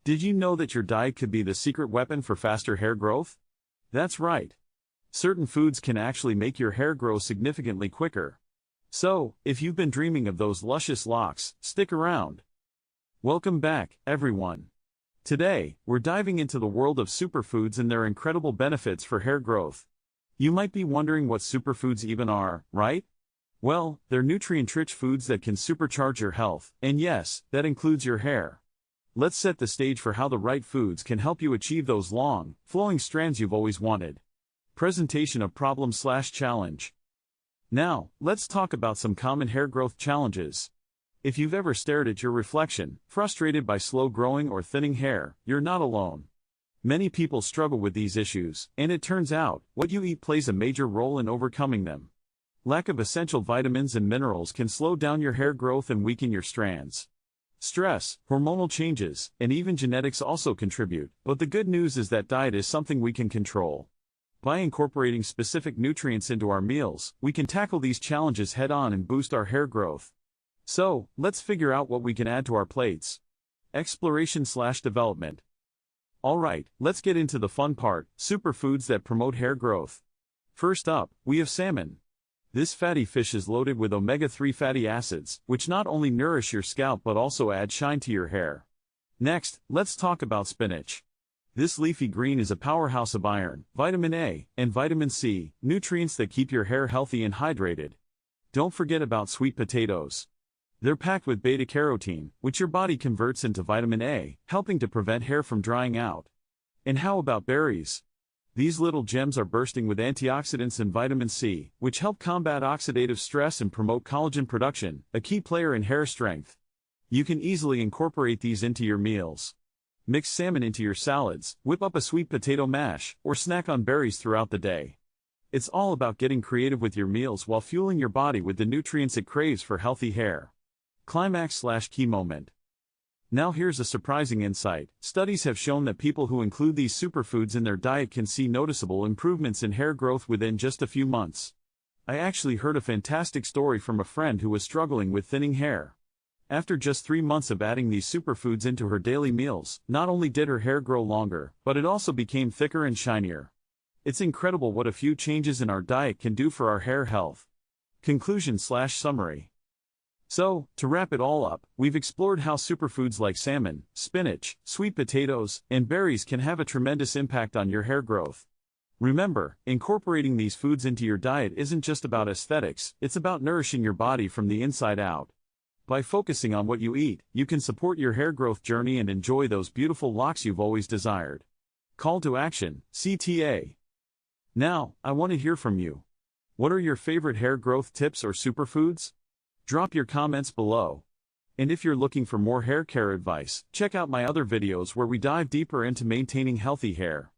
Did you know that your diet could be the secret weapon for faster hair growth? That's right. Certain foods can actually make your hair grow significantly quicker. So, if you've been dreaming of those luscious locks, stick around. Welcome back, everyone. Today, we're diving into the world of superfoods and their incredible benefits for hair growth. You might be wondering what superfoods even are, right? Well, they're nutrient-rich foods that can supercharge your health, and yes, that includes your hair. Let's set the stage for how the right foods can help you achieve those long, flowing strands you've always wanted. Presentation of problem/challenge. Now, let's talk about some common hair growth challenges. If you've ever stared at your reflection, frustrated by slow growing or thinning hair, you're not alone. Many people struggle with these issues, and it turns out, what you eat plays a major role in overcoming them. Lack of essential vitamins and minerals can slow down your hair growth and weaken your strands. Stress, hormonal changes, and even genetics also contribute, but the good news is that diet is something we can control. By incorporating specific nutrients into our meals, we can tackle these challenges head-on and boost our hair growth. So, let's figure out what we can add to our plates. Exploration/development. Alright, let's get into the fun part, superfoods that promote hair growth. First up, we have salmon. This fatty fish is loaded with omega-3 fatty acids, which not only nourish your scalp but also add shine to your hair. Next, let's talk about spinach. This leafy green is a powerhouse of iron, vitamin A, and vitamin C, nutrients that keep your hair healthy and hydrated. Don't forget about sweet potatoes. They're packed with beta-carotene, which your body converts into vitamin A, helping to prevent hair from drying out. And how about berries? These little gems are bursting with antioxidants and vitamin C, which help combat oxidative stress and promote collagen production, a key player in hair strength. You can easily incorporate these into your meals. Mix salmon into your salads, whip up a sweet potato mash, or snack on berries throughout the day. It's all about getting creative with your meals while fueling your body with the nutrients it craves for healthy hair. Climax/key moment. Now here's a surprising insight. Studies have shown that people who include these superfoods in their diet can see noticeable improvements in hair growth within just a few months. I actually heard a fantastic story from a friend who was struggling with thinning hair. After just 3 months of adding these superfoods into her daily meals, not only did her hair grow longer, but it also became thicker and shinier. It's incredible what a few changes in our diet can do for our hair health. Conclusion/summary. So, to wrap it all up, we've explored how superfoods like salmon, spinach, sweet potatoes, and berries can have a tremendous impact on your hair growth. Remember, incorporating these foods into your diet isn't just about aesthetics, it's about nourishing your body from the inside out. By focusing on what you eat, you can support your hair growth journey and enjoy those beautiful locks you've always desired. Call to action, CTA. Now, I want to hear from you. What are your favorite hair growth tips or superfoods? Drop your comments below. And if you're looking for more hair care advice, check out my other videos where we dive deeper into maintaining healthy hair.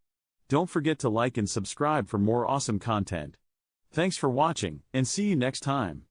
Don't forget to like and subscribe for more awesome content. Thanks for watching, and see you next time.